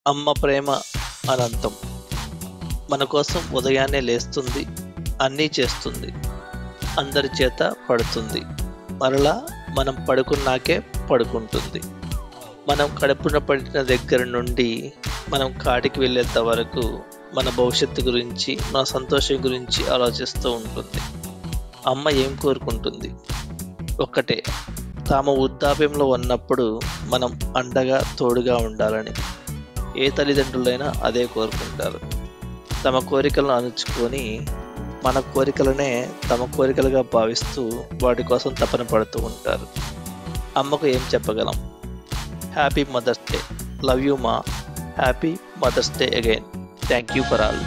అమ్మ ప్రేమ అనంతం. మన కోసం ఉదయాన్నే లేస్తుంది, అన్నీ చేస్తుంది, అందరి చేత పడుతుంది, మరలా మనం పడుకున్నాకే పడుకుంటుంది. మనం కడుపున పడిన దగ్గర నుండి మనం కాటికి వెళ్ళేంత వరకు మన భవిష్యత్తు గురించి, మన సంతోషం గురించి ఆలోచిస్తూ ఉంటుంది. అమ్మ ఏం కోరుకుంటుంది? ఒక్కటే, తాము వృద్ధాప్యంలో ఉన్నప్పుడు మనం అండగా తోడుగా ఉండాలని. ఏ తల్లిదండ్రులైనా అదే కోరుకుంటారు. తమ కోరికలను అణుచుకొని మన కోరికలనే తమ కోరికలుగా భావిస్తూ వాటి కోసం తపన పడుతూ ఉంటారు. అమ్మకు ఏం చెప్పగలం? Happy mother's day. Love you మా. Happy mother's day again. Thank you for all.